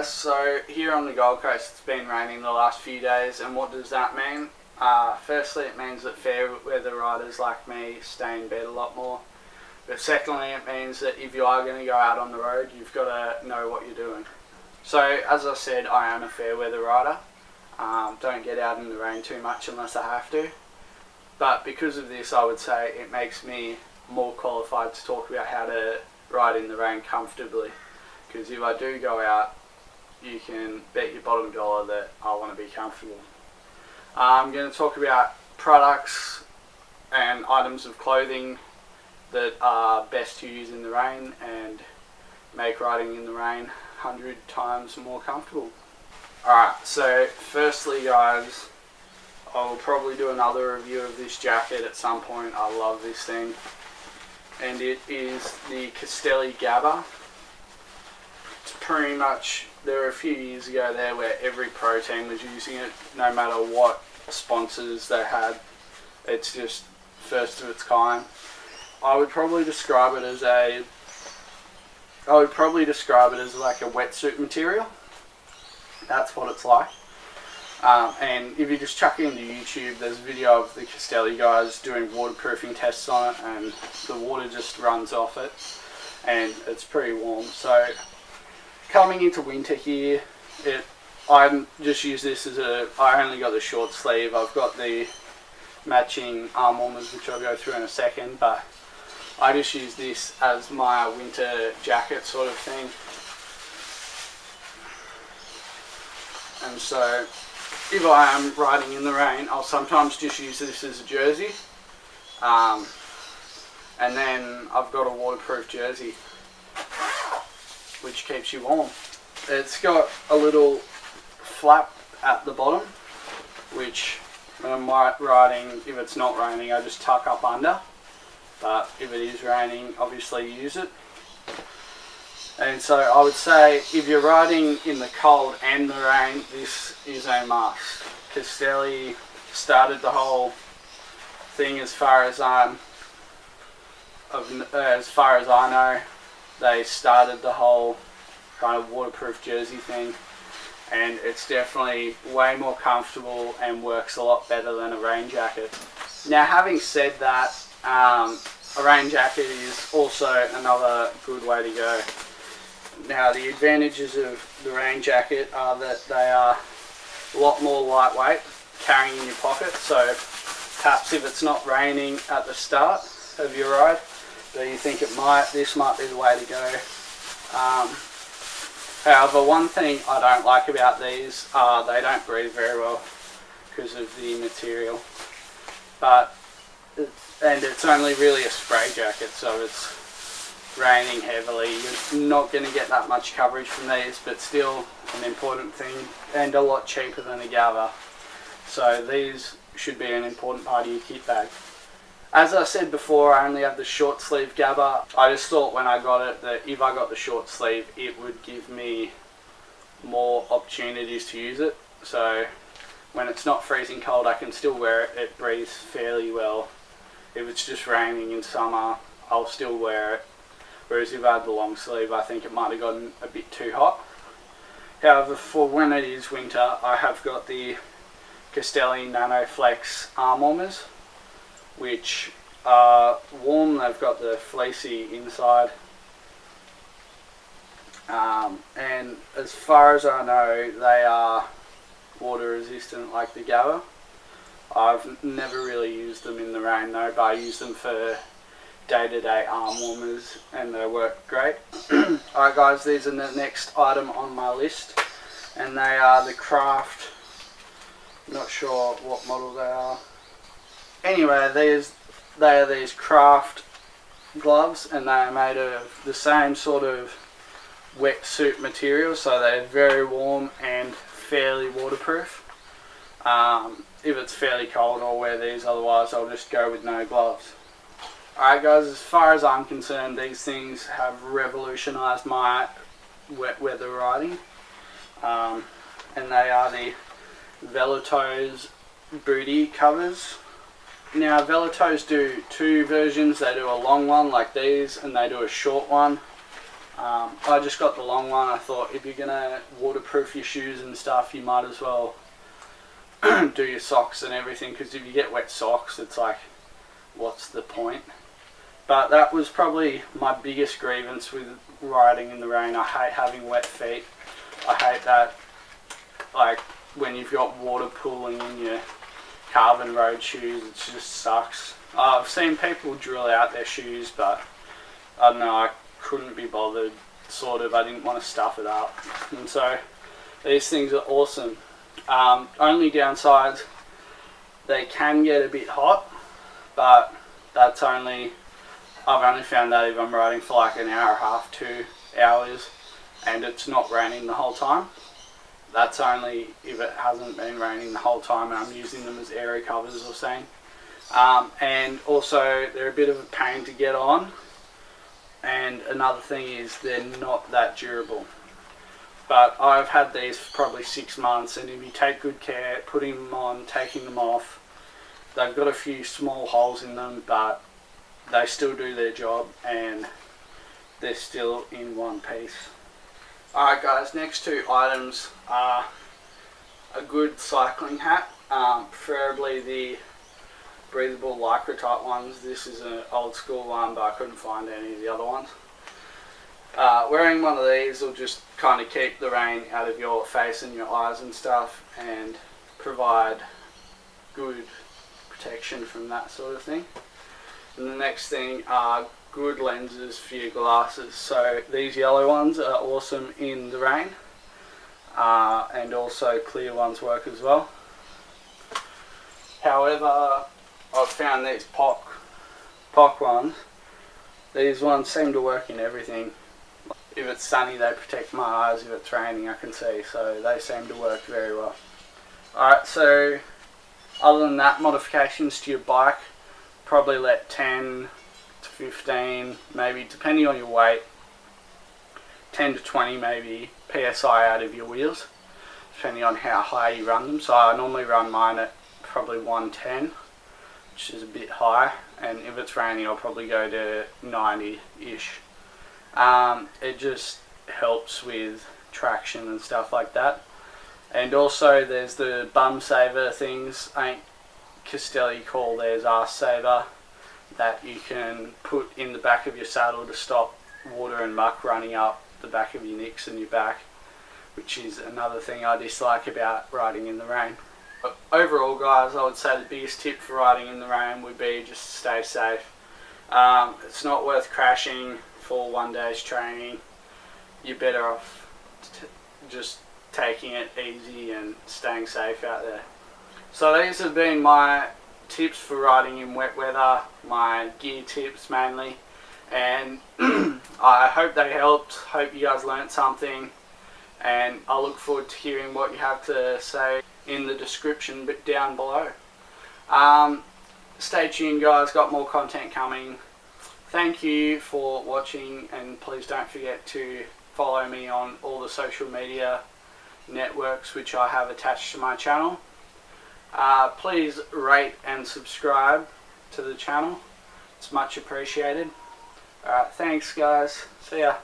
guys, so here on the Gold Coast it's been raining the last few days, and what does that mean? Firstly, it means that fair weather riders like me stay in bed a lot more, but secondly it means that if you are going to go out on the road, you've got to know what you're doing. So as I said, I am a fair weather rider. Don't get out in the rain too much unless I have to, but because of this I would say it makes me more qualified to talk about how to ride in the rain comfortably. Because if I do go out, you can bet your bottom dollar that I want to be comfortable. I'm going to talk about products and items of clothing that are best to use in the rain and make riding in the rain 100 times more comfortable. Alright, so firstly guys, I will probably do another review of this jacket at some point. I love this thing. And it is the Castelli Gabba. It's pretty much, there were a few years ago there where every pro team was using it, no matter what sponsors they had. It's just first of its kind. I would probably describe it as like a wetsuit material. That's what it's like. And if you just chuck it into YouTube, there's a video of the Castelli guys doing waterproofing tests on it, and the water just runs off it, and it's pretty warm. So coming into winter here, I just use this as I only got the short sleeve. I've got the matching arm warmers, which I'll go through in a second, but I just use this as my winter jacket sort of thing. And so if I am riding in the rain, I'll sometimes just use this as a jersey. And then I've got a waterproof jersey, which keeps you warm. It's got a little flap at the bottom, which when I'm riding, if it's not raining, I just tuck up under. But if it is raining, obviously use it. And so I would say if you're riding in the cold and the rain, this is a must. Castelli started the whole thing as far as I know. They started the whole kind of waterproof jersey thing, and it's definitely way more comfortable and works a lot better than a rain jacket. Now, having said that, a rain jacket is also another good way to go. Now, the advantages of the rain jacket are that they are a lot more lightweight, carrying in your pocket, so perhaps if it's not raining at the start of your ride, but you think this might be the way to go. However, one thing I don't like about these are they don't breathe very well because of the material. And it's only really a spray jacket, so it's raining heavily. You're not going to get that much coverage from these, but still an important thing and a lot cheaper than a Gabba. So these should be an important part of your kit bag. As I said before, I only have the short sleeve Gabba. I just thought when I got it that if I got the short sleeve, it would give me more opportunities to use it. So when it's not freezing cold, I can still wear it. It breathes fairly well. If it's just raining in summer, I'll still wear it. Whereas if I had the long sleeve, I think it might have gotten a bit too hot. However, for when it is winter, I have got the Castelli Nano Flex arm warmers, which are warm. They've got the fleecy inside. And as far as I know, they are water resistant like the Gabba. I've never really used them in the rain though, but I use them for day-to-day arm warmers and they work great. Alright guys, these are the next item on my list, and they are the Craft, not sure what model they are. Anyway, they are these Craft gloves, and they are made of the same sort of wetsuit material, so they're very warm and fairly waterproof. If it's fairly cold, I'll wear these, otherwise I'll just go with no gloves. Alright guys, as far as I'm concerned, these things have revolutionised my wet weather riding. And they are the Velotoze booty covers. Now, Velotoze do two versions. They do a long one like these, and they do a short one. I just got the long one. I thought if you're gonna waterproof your shoes and stuff, you might as well do your socks and everything, because if you get wet socks, it's like, what's the point? But that was probably my biggest grievance with riding in the rain. I hate having wet feet. I hate that, like, when you've got water pooling in your carbon road shoes, it just sucks. I've seen people drill out their shoes, but I don't know, I couldn't be bothered, sort of. I didn't want to stuff it up. And so these things are awesome. Only downsides, they can get a bit hot, but I've only found that if I'm riding for like an hour and a half, 2 hours, and it's not raining the whole time. That's only if it hasn't been raining the whole time and I'm using them as airy covers or something. And also they're a bit of a pain to get on. And another thing is they're not that durable. But I've had these for probably 6 months, and if you take good care, putting them on, taking them off, they've got a few small holes in them, but they still do their job and they're still in one piece. Alright guys, next 2 items are a good cycling hat, preferably the breathable lycra type ones. This is an old school one, but I couldn't find any of the other ones. Wearing one of these will just kind of keep the rain out of your face and your eyes and stuff, and provide good protection from that sort of thing. And the next thing are good lenses for your glasses. So these yellow ones are awesome in the rain, and also clear ones work as well. However, I've found these POC ones, these ones seem to work in everything. If it's sunny, they protect my eyes. If it's raining, I can see. So they seem to work very well. Alright, so other than that, modifications to your bike, probably let 10 to 15, maybe depending on your weight, 10 to 20 maybe PSI out of your wheels, depending on how high you run them. So I normally run mine at probably 110, which is a bit high, and if it's raining I'll probably go to 90-ish. It just helps with traction and stuff like that. And also there's the bum saver things. I think Castelli call theirs arse saver, that you can put in the back of your saddle to stop water and muck running up the back of your nicks and your back, which is another thing I dislike about riding in the rain. But overall guys, I would say the biggest tip for riding in the rain would be just stay safe. It's not worth crashing for one day's training. You're better off just taking it easy and staying safe out there. So these have been my tips for riding in wet weather, my gear tips mainly, and I hope they helped. Hope you guys learnt something, and I look forward to hearing what you have to say in the description down below. Stay tuned guys, got more content coming. Thank you for watching, and please don't forget to follow me on all the social media networks which I have attached to my channel. Please rate and subscribe to the channel, it's much appreciated. Alright, thanks guys, see ya.